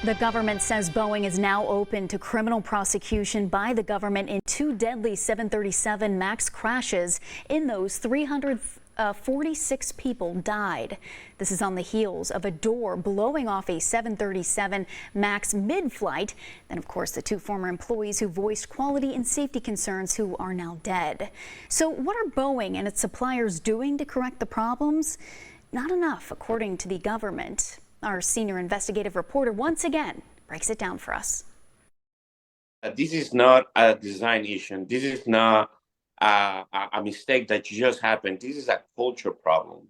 The government says Boeing is now open to criminal prosecution by the government in 2 deadly 737 MAX crashes. In those, 346 people died. This is on the heels of a door blowing off a 737 MAX mid-flight. Then, of course, the 2 former employees who voiced quality and safety concerns who are now dead. So what are Boeing and its suppliers doing to correct the problems? Not enough, according to the government. Our senior investigative reporter once again breaks it down for us. This is not a design issue. This is not a mistake that just happened. This is a culture problem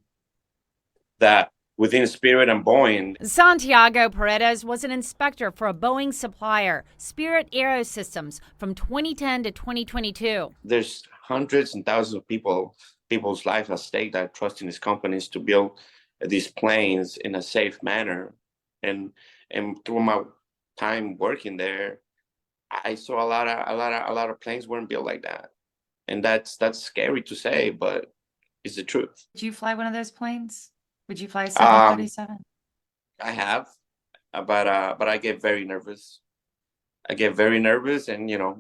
that within Spirit and Boeing. Santiago Paredes was an inspector for a Boeing supplier, Spirit Aerosystems, from 2010 to 2022. There's hundreds and thousands of people's lives at stake that trust in these companies to build these planes in a safe manner. And through my time working there, I saw a lot of planes weren't built like that. And that's scary to say, but it's the truth. Did you fly one of those planes? Would you fly a 737? I have, but I get very nervous. And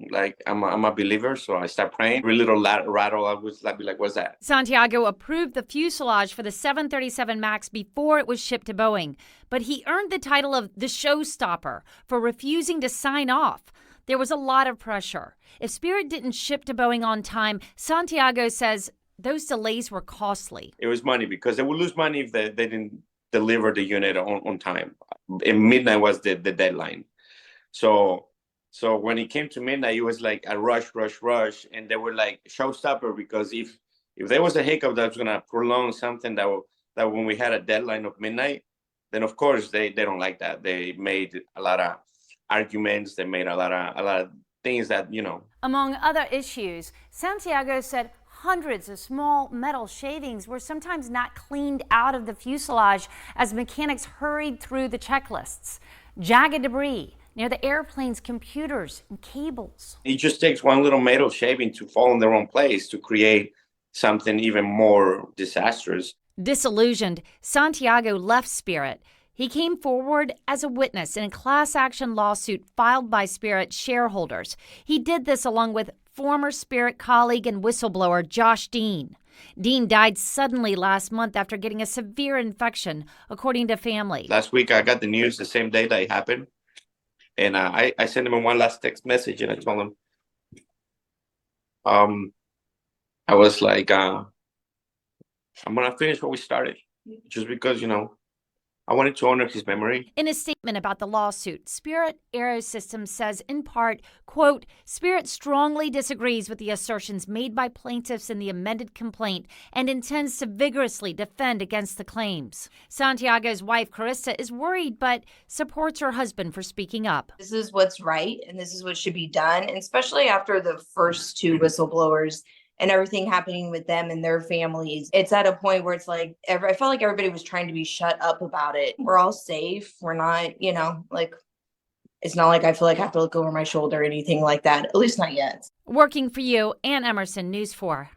like I'm a believer, so I start praying. Every little rattle, I was be like, "What's that?" Santiago approved the fuselage for the 737 MAX before it was shipped to Boeing, but he earned the title of the showstopper for refusing to sign off. There was a lot of pressure. If Spirit didn't ship to Boeing on time, Santiago says those delays were costly. It was money because they would lose money if they didn't deliver the unit on time. And midnight was the deadline. So when it came to midnight, it was like a rush. And they were like showstopper because if there was a hiccup that was going to prolong something that when we had a deadline of midnight, then of course they don't like that. They made a lot of arguments. They made a lot of things that, Among other issues, Santiago said hundreds of small metal shavings were sometimes not cleaned out of the fuselage as mechanics hurried through the checklists. Jagged debris near the airplane's computers and cables. It just takes one little metal shaving to fall in the wrong place to create something even more disastrous. Disillusioned, Santiago left Spirit. He came forward as a witness in a class action lawsuit filed by Spirit shareholders. He did this along with former Spirit colleague and whistleblower Josh Dean. Dean died suddenly last month after getting a severe infection, according to family. Last week, I got the news the same day that it happened. And I sent him one last text message and I told him, I was like, I'm going to finish what we started just because, I wanted to honor his memory. In a statement about the lawsuit, Spirit Aerosystems says, in part, quote, Spirit strongly disagrees with the assertions made by plaintiffs in the amended complaint and intends to vigorously defend against the claims. Santiago's wife, Carissa, is worried but supports her husband for speaking up. This is what's right and this is what should be done, and especially after the first 2 whistleblowers and everything happening with them and their families. It's at a point where it's like, I felt like everybody was trying to be shut up about it. We're all safe. We're not, it's not like I feel like I have to look over my shoulder or anything like that, at least not yet. Working for you, Ann Emerson, News 4.